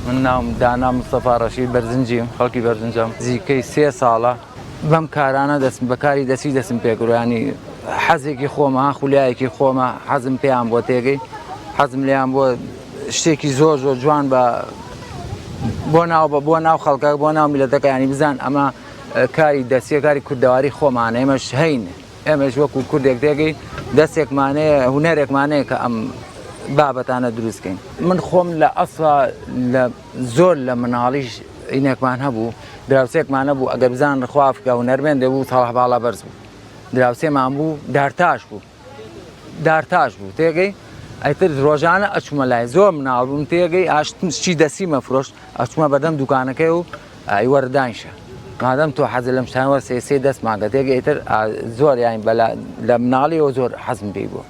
من ناوم دانا مصطفى رشید بەرزنجیم خەڵکی بەرزنجەم نزیکەی 3 ساڵە بەم کارانە بەکاری دەسی دەستم پێکرد ینی حەزێکی خۆمە خولیایەکی خۆمە حەزم پێیان بۆ تێگەی حەزم لێیان بۆ شتێکی زۆر زۆر جوان بۆ ناو خەڵکە بۆ ناو میلەتەکە ینی بزان ئەمە کاری دەستیە کاری کوردەواری خۆمانە ئێمەش هەین ئێمەش وەکو کوردێک تێگەی دەستێکمانەیە هونەرێکمانەیە کە ئەم بابەتانە دروستکەین من خۆم لە ئەسڵا زۆر لە مناڵیش ئینێکمان هەبوو دراوسێکمان نەبوو ئەگەر بزان خوافکە و نەرمێن دەبوو تاڵە باڵا بەرز بوو دراوسێمان بوو دارتاش بوو تێگەی ئەیتر ڕۆژانە ئەچمە لای زۆر مناڵ بووم تێگەی ئاشتی دەسی مەفرۆشت ئەچمە بەدەم دوکانەکەی و ئایوەردانشە مادەم تۆ حەزە لەم شتانوە سێ دەستماگە تێگەی ئیتر زۆر یانی لە مناڵیەوە زۆر حەزم پێی بوو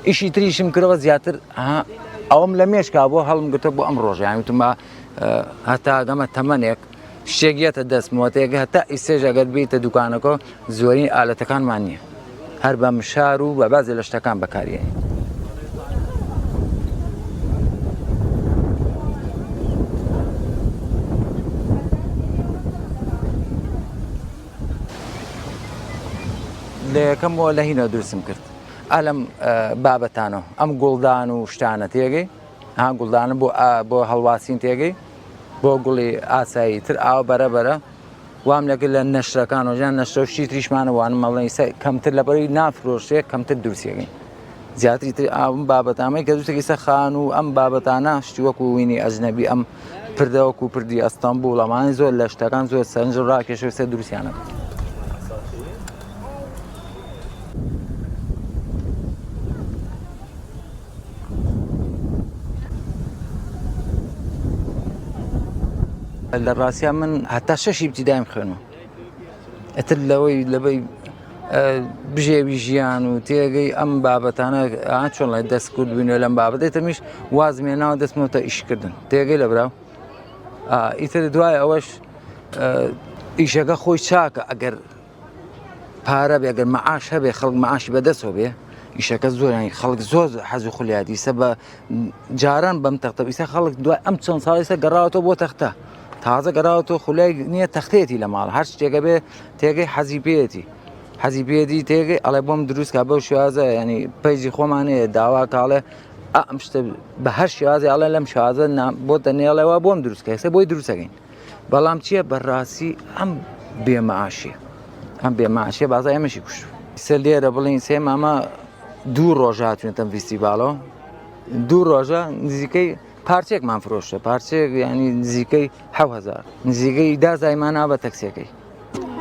ئیشی تریشم کردەوە زیاتر ئەوم لە مێشکا بۆ هەڵم گرتە بۆ ئەم ڕۆژ یانیتمە هەتا گەمە تەمەنێک شتێکیەتە دەستمەوە تێگە هەتا ئیسێژ ئەگەر بیتە دوکانەکە زۆرین ئالەتەکانمان نییە هەر بە مشار و بە بازێ لە شتەکان بەکاریێنی لە یەکەمەوە لە هینە دروستم کرد ئەلم بابەتانەوە ئەم گوڵدان و شتانە تێگەی گوڵدانە بۆ هەڵواسین تێگەی بۆ گوڵی ئاسایی تر ئاو بەرەبەرە وام لەگەر لە نەشرەکان وژیان نەشرەشتی تریشمانەوانم مەڵی کەمتر لەبەری نافرۆشتێک کەمتر دروستیەکەین زیاتری تر ئاوم بابەتامەی کە دووسێکی سەخان و ئەم بابەتانە شتی وەکو وینی ئەجنەبی ئەم پردەوەکو پردی ئەستەمبوڵ ئەمانی زۆر لە شتەکان زۆر سەرنج ڕاکێشە سێ دروستیانە لە ڕاستیان من هەتا 6 ابتیدایم خوێنەوە ئەتر لەوەی بژێوی ژیان و تێگەی ئەم بابەتانە چۆن لای دەست کورد بینێ لەم بابەتێتەمیش وازمێناوە دەستمەوە تا ئیشکردن تێگەی لە براو ئیتر دوای ئەوەش ئیشەکە خۆی چاکە ئەگەر پارە بێ ئەگەر مەعاش هەبێ خەڵک مەعاشی بەدەستەوە بێ ئیشەکە زۆرانی خەڵک زۆر حەز و خولیاتی ئیسە بە جاران بەم تەختە ئیسە خەڵک دوای ئەم چەند ساڵ ئیسە گەڕاوەتەوە بۆ تەختە تازە گەڕاوەتەوە خولای نییە تەختێتی لە ماڵ هەر شتێکە بێ تێگەی حەزی پێێتی تێگەی ئەڵێ بۆم دروستکە بەو شێوازە ینی پەیجی خۆمانەیە داوا کاڵێ ئەم شتە بە هەر شێوازی ئەڵێ لەم شازە بۆتە نێڵەوە بۆم دروستکە ئێستا بۆی دروستەکەین بەڵام چییە بەڕاستی ئەم بێمەعاشیە بازای ئەمەشی کوشت ئیسە لێرە بڵین سێ مامە 2 ڕۆژ هاتوێتەم فیستیڤالەوە 2 ڕۆژە نزیکەی پارچێکمان فرۆشتە پارچێک ینی نزیکەی 7000 نزیکەی دازایمانە بە تەکسیەکەی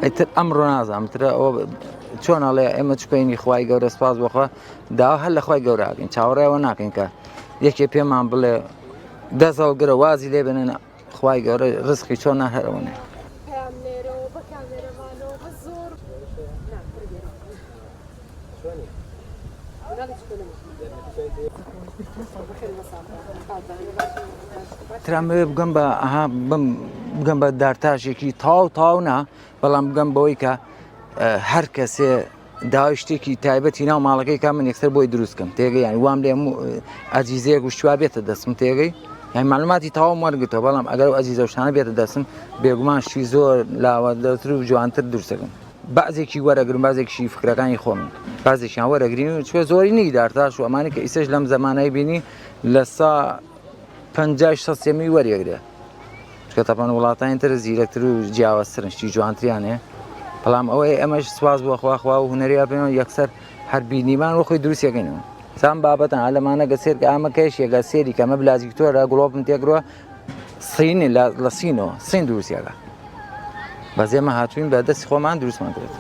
ئەیتر ئەمڕۆ نازانمترە ئەوە چۆن ئەڵێ ئێمە چکەینی خوای گەورە سپاس بۆخوا داوا هەر لە خوای گەوراکەین چاوەڕێەوە ناکەین کە یەکێ پێمان بڵێ دەزەڵگرە وازی لێ بنێنە خوای گەورە ڕزقی چۆن ناهێڕەوەنێ ترامێ بگەم بە دارتاژێکی تاو نا بەڵام بگەم بەوەی کە هەر کەسێ داوای شتێکی تایبەتی ناو ماڵەکەی کا من یەکسەر بۆی دروستکەم تێگەی ینی وام لێ ئەجیزەیەک و شتوا بێتە دەستم تێگەی یعنی معلوماتی تاوام وەرگرتەوە بەڵام ئەگەر ئەجیزە و شتانە بێتە دەستم بێگومان شتی زۆر لاوەدەتر و جوانتر دروستەکەم بەعزێکی وەرەگرم بازێکیشی فکرەکانی خۆم بازێکیان وەرەگرین و چوە زۆری نی دارتاش و ئەمانی کە ئیسەش لەم زەمانەی بینی لە 50-60 وەریەگرێ چکە تاپان وڵاتانی تر زیرەکتر و جیاوازترن شتی جوانتریانێ بەڵام ئەوەی ئەمەش سواز بۆ خوا و هونەریا پێێنەوە یەکسەر هەر بینیمان وە خۆی دروستەکەینەوە سام بابەتان هەلەمانە گەسێر کە ئامە کەش یەگە سێری کەمە بلازیک تۆرە گڵۆپم تێگرۆ سینی لە سینەوە سین دروستیاکە بەزێمە هاتوین بە دەستی خۆمان دروستمان کرێت.